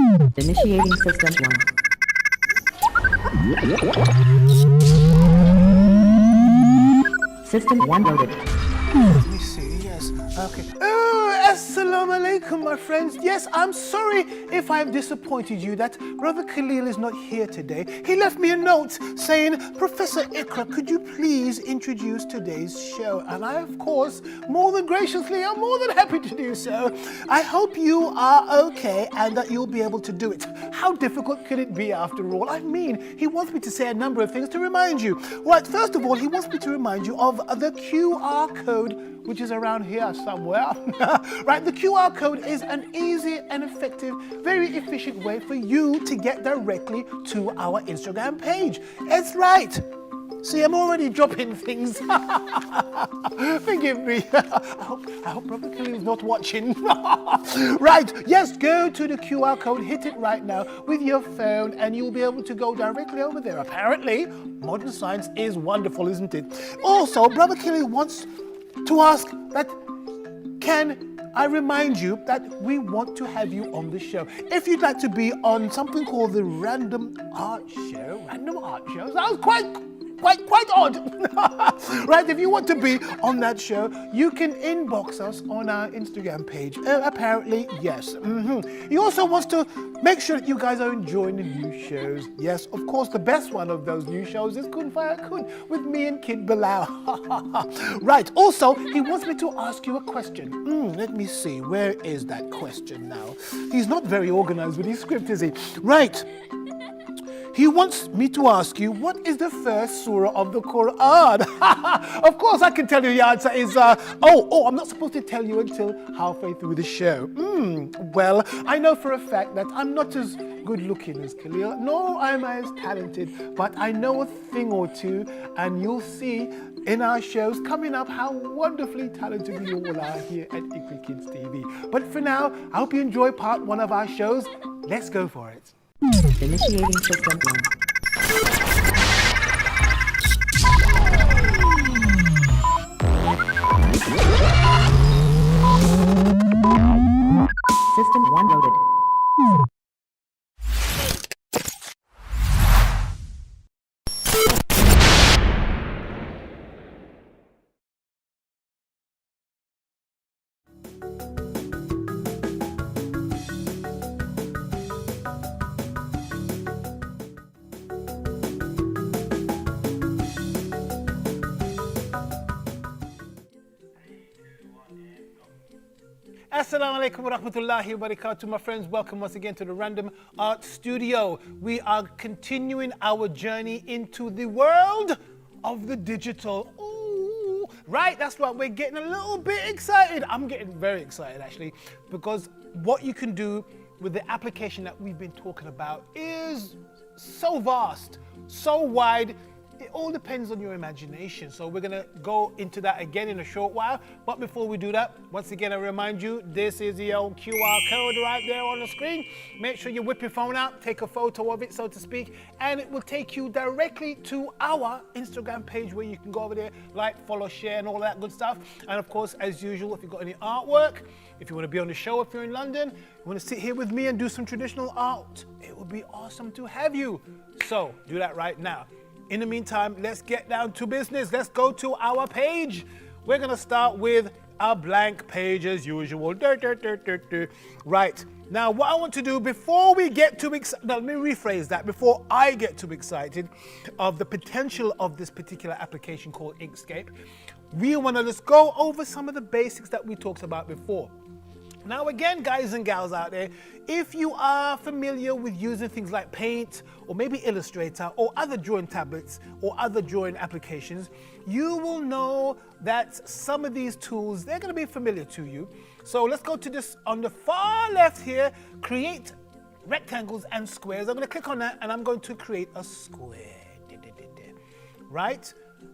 Initiating system 1. System 1 loaded. Let me see, yes, okay. Assalamu alaikum, my friends. Yes, I'm sorry if I've disappointed you that Brother Khaleel is not here today. He left me a note saying, Professor IQRA, could you please introduce today's show? And I, of course, more than graciously, I'm more than happy to do so. I hope you are okay and that you'll be able to do it. How difficult could it be after all? I mean, he wants me to say a number of things to remind you. Right, first of all, he wants me to remind you of the QR code, which is around here somewhere. Right, the QR code is an easy and effective, very efficient way for you to get directly to our Instagram page. It's right. See, I'm already dropping things. Forgive me. I hope Brother Khaleel is not watching. Right, yes, go to the QR code, hit it right now with your phone, and you'll be able to go directly over there. Apparently, modern science is wonderful, isn't it? Also, Brother Khaleel wants to ask that, can I remind you that we want to have you on the show. If you'd like to be on something called the Random Art Show, sounds quite odd. Right, if you want to be on that show, you can inbox us on our Instagram page. Apparently, yes. He also wants to make sure that you guys are enjoying the new shows. Yes, of course, the best one of those new shows is Kun Fire Kun with me and Kid Bilal. Right, also, he wants me to ask you a question. Let me see, where is that question now? He's not very organized with his script, is he? Right. He wants me to ask you, what is the first surah of the Quran? Of course, I can tell you the answer is, I'm not supposed to tell you until halfway through the show. Well, I know for a fact that I'm not as good looking as Khaleel, nor am I as talented, but I know a thing or two, and you'll see in our shows coming up how wonderfully talented we all are here at IQRA Kids TV. But for now, I hope you enjoy part one of our shows. Let's go for it. Initiating system 1. System 1 loaded. Assalamu alaikum wa rahmatullahi wa barakatuh, my friends. Welcome once again to the Random Art Studio. We are continuing our journey into the world of the digital. Ooh, right, that's right. We're getting a little bit excited. I'm getting very excited actually, because what you can do with the application that we've been talking about is so vast, so wide. It all depends on your imagination. So we're gonna go into that again in a short while. But before we do that, once again, I remind you, this is the old QR code right there on the screen. Make sure you whip your phone out, take a photo of it, so to speak, and it will take you directly to our Instagram page where you can go over there, like, follow, share, and all that good stuff. And of course, as usual, if you've got any artwork, if you want to be on the show, if you're in London, you want to sit here with me and do some traditional art, it would be awesome to have you. So do that right now. In the meantime, let's get down to business. Let's go to our page. We're gonna start with a blank page as usual. Right, now what I want to do before we get too excited, let me rephrase that, before I get too excited of the potential of this particular application called Inkscape, we wanna just go over some of the basics that we talked about before. Now again, guys and gals out there, if you are familiar with using things like Paint or maybe Illustrator or other drawing tablets or other drawing applications, you will know that some of these tools, they're going to be familiar to you. So let's go to this on the far left here, create rectangles and squares. I'm going to click on that and I'm going to create a square. Right?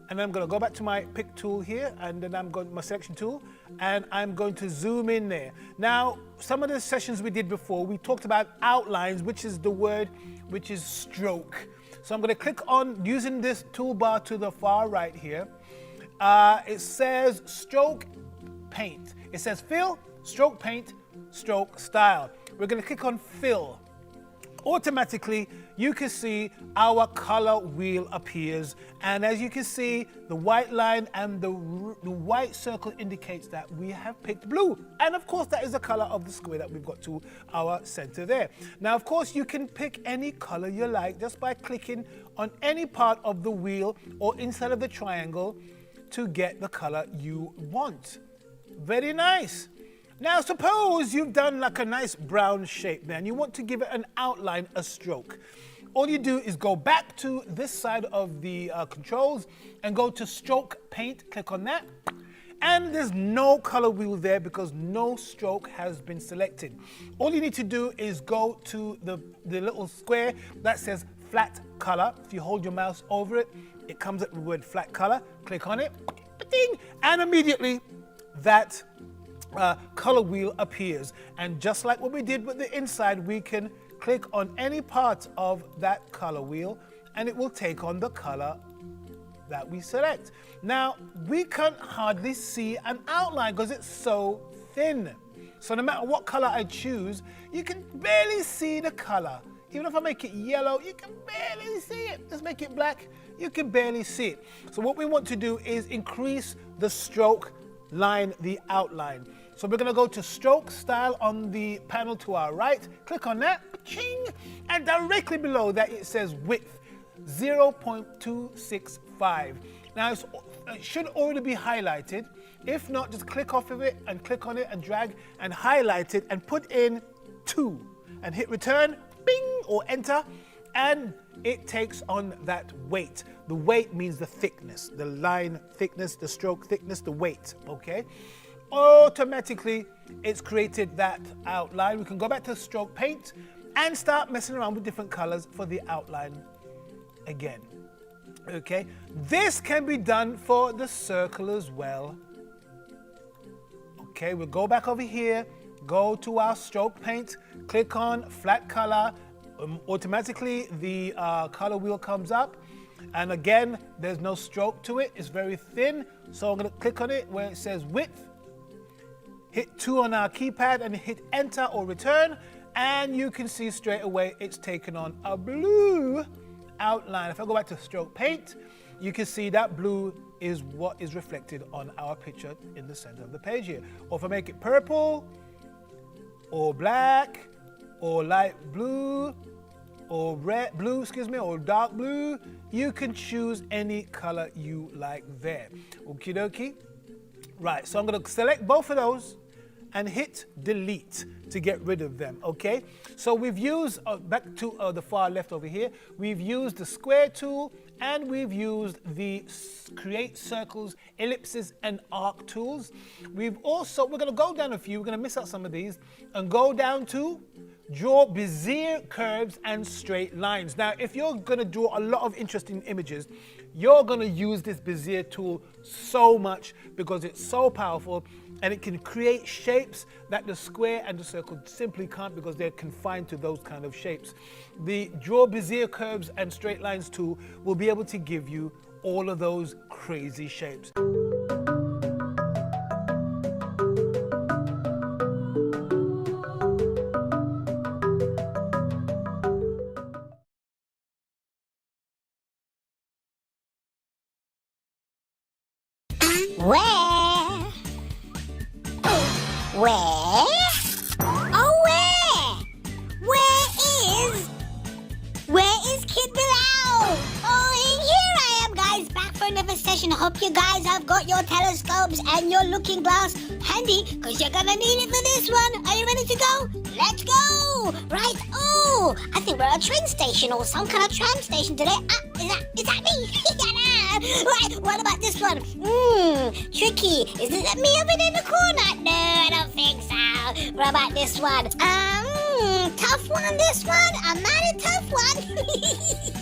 And then I'm going to go back to my pick tool here, and then I'm going to my selection tool, and I'm going to zoom in there. Now, some of the sessions we did before, we talked about outlines, which is the word, which is stroke. So I'm going to click on using this toolbar to the far right here. It says stroke paint. It says fill, stroke paint, stroke style. We're going to click on fill. automatically you can see our color wheel appears, and as you can see, the white line and the white circle indicates that we have picked blue, and of course that is the color of the square that we've got to our center there. Now of course you can pick any color you like just by clicking on any part of the wheel or inside of the triangle to get the color you want. Very nice. Now suppose you've done like a nice brown shape there and you want to give it an outline, a stroke. All you do is go back to this side of the controls and go to stroke paint, click on that. And there's no color wheel there because no stroke has been selected. All you need to do is go to the little square that says flat color. If you hold your mouse over it, it comes up with the word flat color. Click on it, ding, and immediately that color wheel appears. And just like what we did with the inside, we can click on any part of that color wheel and it will take on the color that we select. Now we can't hardly see an outline because it's so thin. So no matter what color I choose, you can barely see the color. Even if I make it yellow, you can barely see it. Just make it black, you can barely see it. So what we want to do is increase the stroke line, the outline. So we're going to go to stroke style on the panel to our right, click on that, ching, and directly below that it says width 0.265. Now it should already be highlighted. If not, just click off of it and click on it and drag and highlight it and put in 2 and hit return, bing, or enter, and it takes on that weight. The weight means the thickness, the line thickness, the stroke thickness, the weight, okay? Automatically, it's created that outline. We can go back to stroke paint and start messing around with different colors for the outline again, okay? This can be done for the circle as well. Okay, we'll go back over here, go to our stroke paint, click on flat color, automatically the color wheel comes up, and again there's no stroke to it, it's very thin, so I'm going to click on it where it says width, hit 2 on our keypad and hit enter or return, and you can see straight away it's taken on a blue outline. If I go back to stroke paint, you can see that blue is what is reflected on our picture in the center of the page here. Or if I make it purple or black or light blue or red, blue, or dark blue, you can choose any color you like there. Okie dokie. Right, so I'm going to select both of those and hit delete to get rid of them, okay? So we've used, back to the far left over here, we've used the square tool and we've used the create circles, ellipses and arc tools. We're going to go down a few, we're going to miss out some of these, and go down to draw Bezier curves and straight lines. Now, if you're going to draw a lot of interesting images, you're going to use this Bezier tool so much because it's so powerful and it can create shapes that the square and the circle simply can't because they're confined to those kind of shapes. The Draw Bezier Curves and Straight Lines tool will be able to give you all of those crazy shapes. Where is Kid Bilal? Oh, here I am, guys, back for another session. I hope you guys have got your telescopes and your looking glass handy, because you're gonna need it for this one. Are you ready to go? Let's go! Right, oh, I think we're at a train station or some kind of tram station today. Is that me? Right, what about this one? Tricky. Is it me over in the corner? No, I don't think so. What about this one? Tough one, this one? A mighty tough one.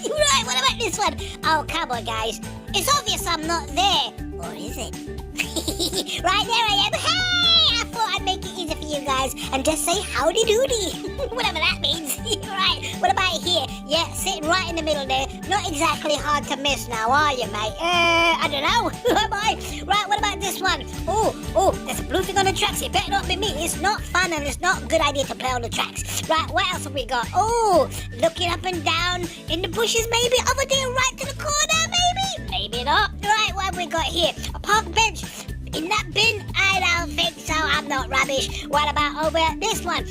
Right, what about this one? Oh, come on, guys. It's obvious I'm not there. Or is it? Right, there I am. Hey! I thought I'd make it easy for you guys and just say howdy doody. Whatever that means. Right, what about here? Yeah, sitting right in the middle there. Not exactly hard to miss now, are you, mate? I don't know. Am I? Right, what about this one? Oh, there's a blue thing on the tracks. It better not be me. It's not fun and it's not a good idea to play on the tracks. Right, what else have we got? Oh, looking up and down in the bushes, maybe. Over there, right to the corner, maybe. Maybe not. Right, what have we got here? A park bench. In that bin? I don't think so. I'm not rubbish. What about over this one?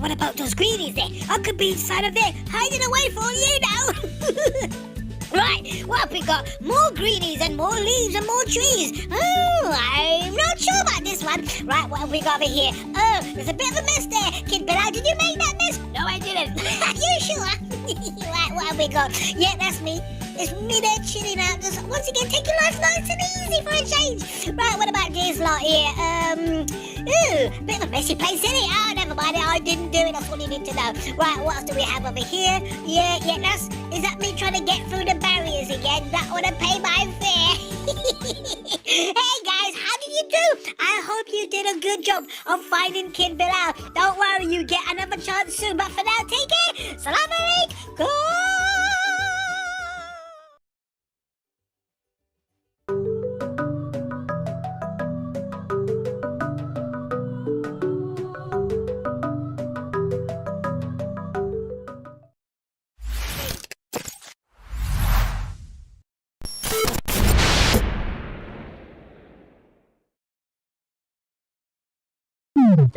What about those greenies there? I could be inside of there, hiding away for all you know. Right, what have we got? More greenies and more leaves and more trees. Oh, I'm not sure about this one. Right, what have we got over here? Oh, there's a bit of a mess there. Kid Bilal, did you make that mess? No, I didn't. You sure? Right, what have we got? Yeah, that's me. It's me there chilling out, just once again taking life nice and easy for a change. Right, what about this lot here? Bit of a messy place, isn't it? Oh, never mind, I didn't do it, that's all you need to know. Right, what else do we have over here? Yeah, is that me trying to get through the barriers again? That ought to pay my fare. Hey guys, how did you do? I hope you did a good job of finding Kid Bilal. Don't worry, you get another chance soon, but for now, take care. Salam alaikum.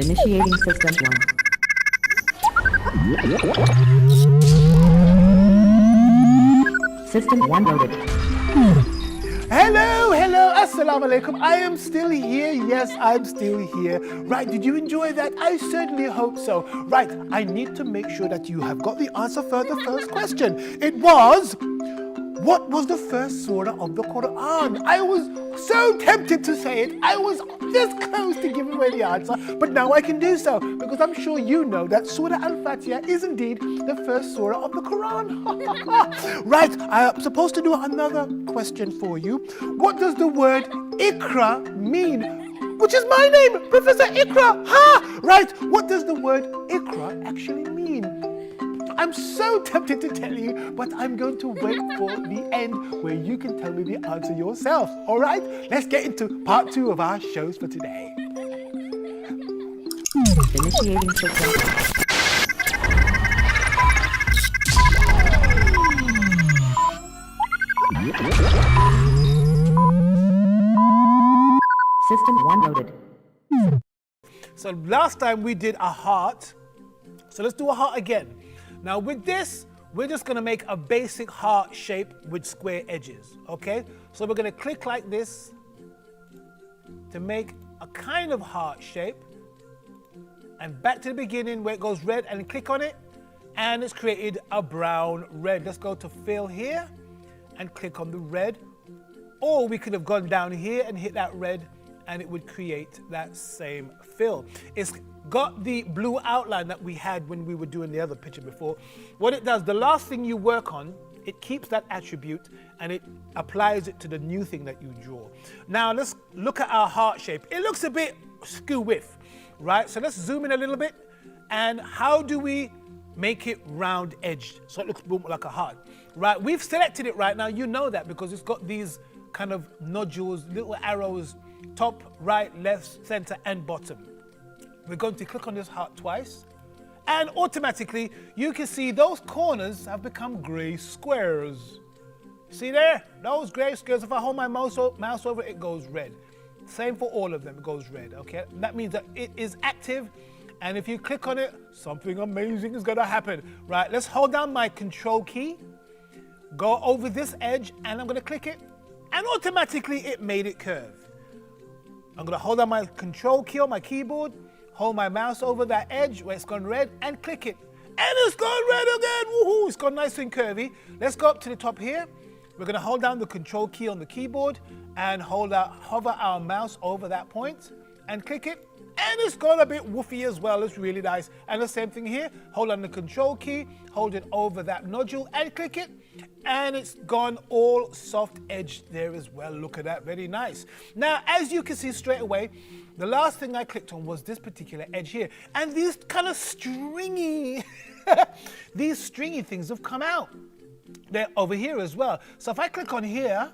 Initiating system 1. System 1 loaded. Hello, assalamu alaikum. I am still here. Yes, I'm still here. Right, did you enjoy that? I certainly hope so. Right, I need to make sure that you have got the answer for the first question. It was, what was the first surah of the Quran? I was so tempted to say it. I was this close to giving away the answer, but now I can do so because I'm sure you know that Surah Al-Fatiha is indeed the first surah of the Quran. Right, I'm supposed to do another question for you. What does the word IQRA mean? Which is my name, Professor IQRA. Ha! Right, what does the word IQRA actually mean? I'm so tempted to tell you, but I'm going to wait for the end where you can tell me the answer yourself. All right? Let's get into part 2 of our shows for today. Initiating system. System 1 loaded. So last time we did a heart. So let's do a heart again. Now with this, we're just gonna make a basic heart shape with square edges, okay? So we're gonna click like this to make a kind of heart shape, and back to the beginning where it goes red and click on it, and it's created a brown red. Let's go to fill here and click on the red, or we could have gone down here and hit that red and it would create that same fill. It's got the blue outline that we had when we were doing the other picture before. What it does, the last thing you work on, it keeps that attribute and it applies it to the new thing that you draw. Now let's look at our heart shape. It looks a bit skew with, right? So let's zoom in a little bit. And how do we make it round edged so it looks like a heart? Right, we've selected it right now. You know that because it's got these kind of nodules, little arrows, top, right, left, center, and bottom. We're going to click on this heart twice, and automatically you can see those corners have become gray squares. See there? Those gray squares, if I hold my mouse over it, goes red. Same for all of them, it goes red, okay? That means that it is active, and if you click on it, something amazing is gonna happen. Right, let's hold down my control key, go over this edge, and I'm gonna click it, and automatically it made it curve. I'm gonna hold down my control key on my keyboard, hold my mouse over that edge where it's gone red and click it. And it's gone red again, woohoo, it's gone nice and curvy. Let's go up to the top here. We're gonna hold down the control key on the keyboard and hover our mouse over that point and click it. And it's gone a bit woofy as well. It's really nice. And the same thing here. Hold on the control key, hold it over that nodule and click it. And it's gone all soft edged there as well. Look at that, very nice. Now, as you can see straight away, the last thing I clicked on was this particular edge here. And these kind of stringy, these stringy things have come out. They're over here as well. So if I click on here,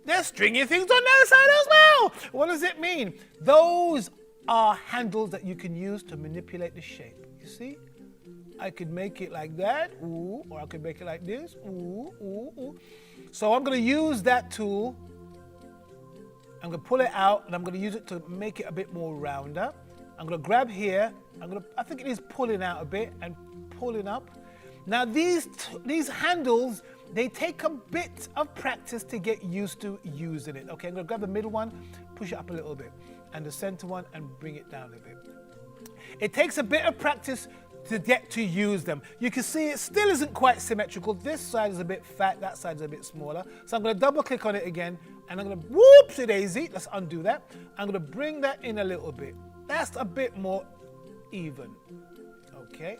there's stringy things on that side as well. What does it mean? Those are handles that you can use to manipulate the shape. You see? I could make it like that, ooh, or I could make it like this, ooh, ooh, ooh. So I'm going to use that tool. I'm going to pull it out, and I'm going to use it to make it a bit more rounder. I'm going to grab here. I think it is pulling out a bit and pulling up. Now these handles, they take a bit of practice to get used to using it. Okay, I'm going to grab the middle one, push it up a little bit, and the center one, and bring it down a bit. It takes a bit of practice to get to use them. You can see it still isn't quite symmetrical. This side is a bit fat, that side is a bit smaller. So I'm going to double click on it again, and I'm going to, whoopsie daisy, let's undo that. I'm going to bring that in a little bit. That's a bit more even. Okay.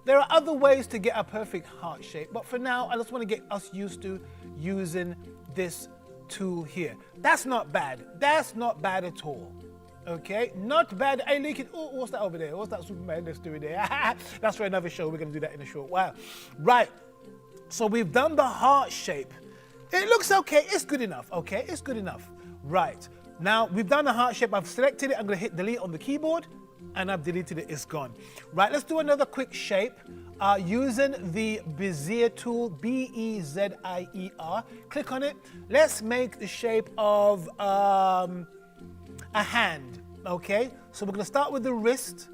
There are other ways to get a perfect heart shape, but for now, I just want to get us used to using this tool here. That's not bad. That's not bad at all. Okay, not bad. Hey, look at, oh, what's that over there? What's that Superman that's doing there? That's for another show. We're going to do that in a short while. Right, so we've done the heart shape. It looks okay. It's good enough. Okay, it's good enough. Right, now we've done the heart shape. I've selected it. I'm going to hit delete on the keyboard, and I've deleted it. It's gone. Right, let's do another quick shape using the Bezier tool, B-E-Z-I-E-R. Click on it. Let's make the shape of a hand, okay? So we're going to start with the wrist,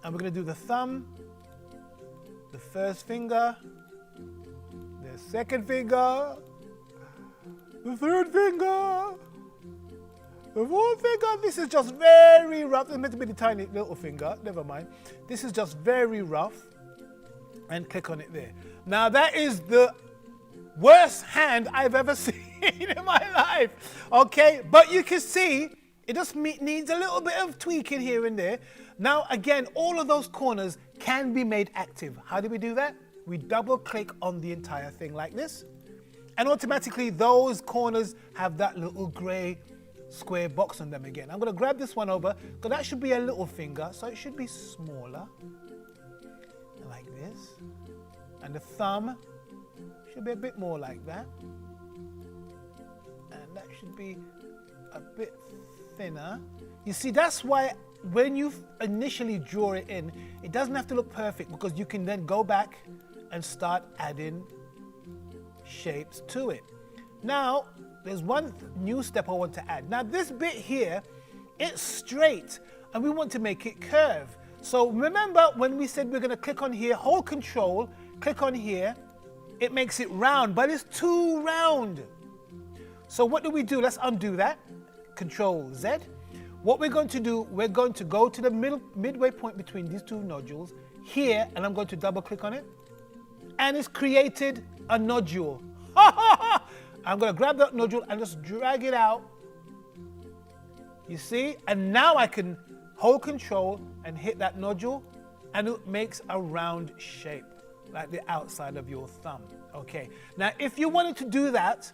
and we're going to do the thumb, the first finger, the second finger, the third finger, the fourth finger. This is just very rough. It's meant to be the tiny little finger, never mind. This is just very rough, and click on it there. Now that is the worst hand I've ever seen in my life, okay? But you can see, it just needs a little bit of tweaking here and there. Now, again, all of those corners can be made active. How do we do that? We double click on the entire thing like this. And automatically those corners have that little gray square box on them again. I'm going to grab this one over, because that should be a little finger, so it should be smaller. Like this. And the thumb should be a bit more like that. And that should be a bit thinner. You see, that's why when you initially draw it in, it doesn't have to look perfect, because you can then go back and start adding shapes to it. Now, there's one new step I want to add. Now, this bit here, it's straight, and we want to make it curve. So remember when we said we're going to click on here, hold control, click on here, it makes it round, but it's too round. So what do we do? Let's undo that. Control Z. What we're going to do, we're going to go to the midway point between these two nodules here, and I'm going to double click on it, and it's created a nodule. I'm going to grab that nodule and just drag it out. You see? And now I can hold control and hit that nodule, and it makes a round shape like the outside of your thumb. Okay. Now, if you wanted to do that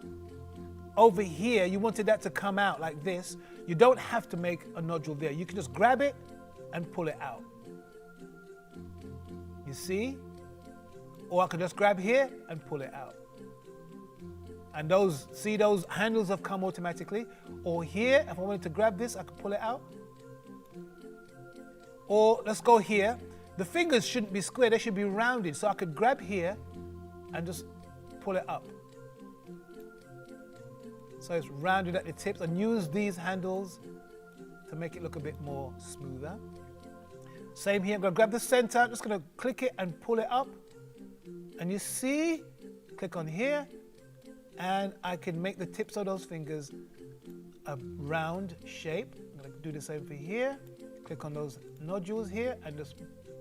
over here, you wanted that to come out like this, you don't have to make a nodule there. You can just grab it and pull it out. You see? Or I could just grab here and pull it out. And those, see, those handles have come automatically. Or here, if I wanted to grab this, I could pull it out. Or let's go here. The fingers shouldn't be square, they should be rounded. So I could grab here and just pull it up. So it's rounded at the tips, and use these handles to make it look a bit more smoother. Same here, I'm going to grab the center, I'm just going to click it and pull it up. And you see, click on here, and I can make the tips of those fingers a round shape. I'm going to do the same for here. Click on those nodules here and just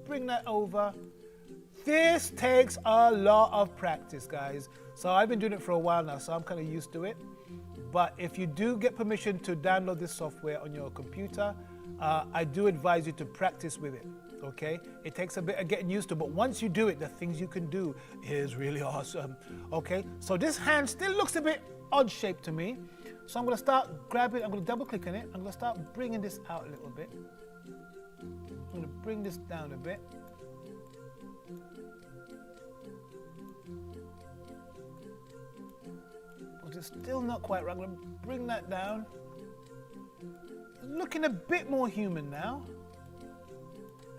bring that over. This takes a lot of practice, guys. So I've been doing it for a while now, so I'm kind of used to it. But if you do get permission to download this software on your computer, I do advise you to practice with it, okay? It takes a bit of getting used to, but once you do it, the things you can do is really awesome, okay? So this hand still looks a bit odd shaped to me. So I'm gonna start grabbing, I'm gonna double click on it. I'm gonna start bringing this out a little bit. I'm gonna bring this down a bit. But it's still not quite right. I'm gonna bring that down. Looking a bit more human now.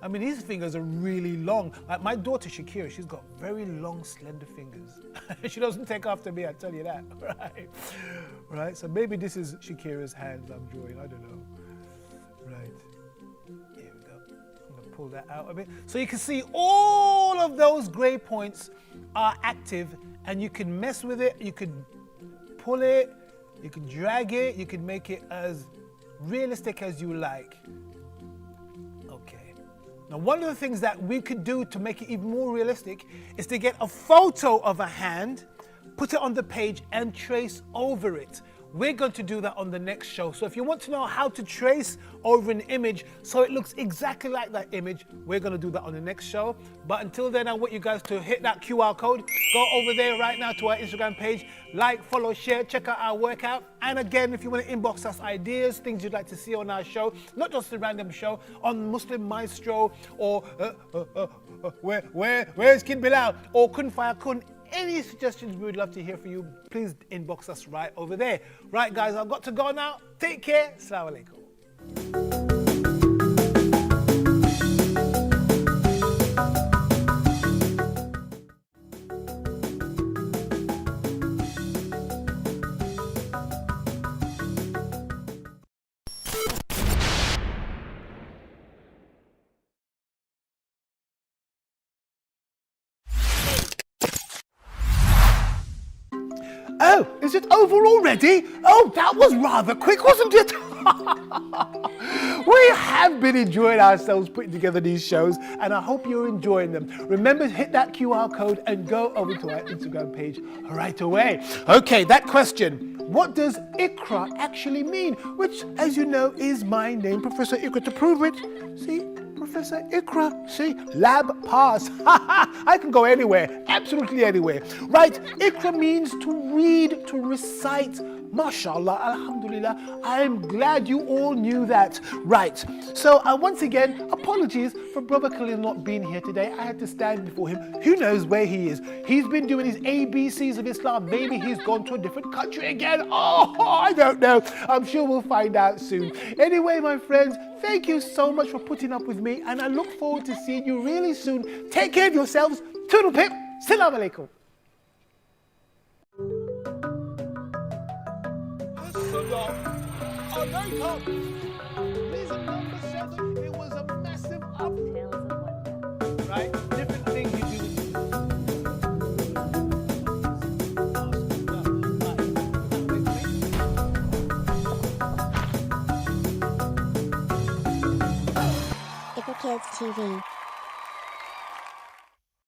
I mean, these fingers are really long. Like my daughter Shakira, she's got very long, slender fingers. She doesn't take after me, I tell you that, right? Right, so maybe this is Shakira's hands I'm drawing, I don't know. Right, here we go. I'm gonna pull that out a bit. So you can see all of those gray points are active, and you can mess with it, you can pull it, you can drag it, you can make it as realistic as you like. Okay. Now, one of the things that we could do to make it even more realistic is to get a photo of a hand, put it on the page and trace over it. We're going to do that on the next show. So if you want to know how to trace over an image so it looks exactly like that image, we're going to do that on the next show. But until then, I want you guys to hit that QR code. Go over there right now to our Instagram page. Like, follow, share, check out our workout. And again, if you want to inbox us ideas, things you'd like to see on our show, not just a random show, on Muslim Maestro or where's Kid Bilal or Kun Fire Kun. Any suggestions, we would love to hear from you. Please inbox us right over there. Right, guys, I've got to go now. Take care. Assalamu alaikum. Oh, is it over already? Oh, that was rather quick, wasn't it? We have been enjoying ourselves putting together these shows, and I hope you're enjoying them. Remember to hit that QR code and go over to our Instagram page right away. Okay, that question. What does IQRA actually mean? Which, as you know, is my name, Professor IQRA. To prove it, see? Professor IQRA, see, lab pass. I can go anywhere, absolutely anywhere. Right, IQRA means to read, to recite. MashaAllah, Alhamdulillah, I'm glad you all knew that. Right, so once again, apologies for Brother Khaleel not being here today. I had to stand before him. Who knows where he is? He's been doing his ABCs of Islam. Maybe he's gone to a different country again. Oh, I don't know. I'm sure we'll find out soon. Anyway, my friends, thank you so much for putting up with me, and I look forward to seeing you really soon. Take care of yourselves. Toodle pip. Assalamu alaikum. Reason number 7, it was a massive up. Right? Different things you do. IQRA Kids TV.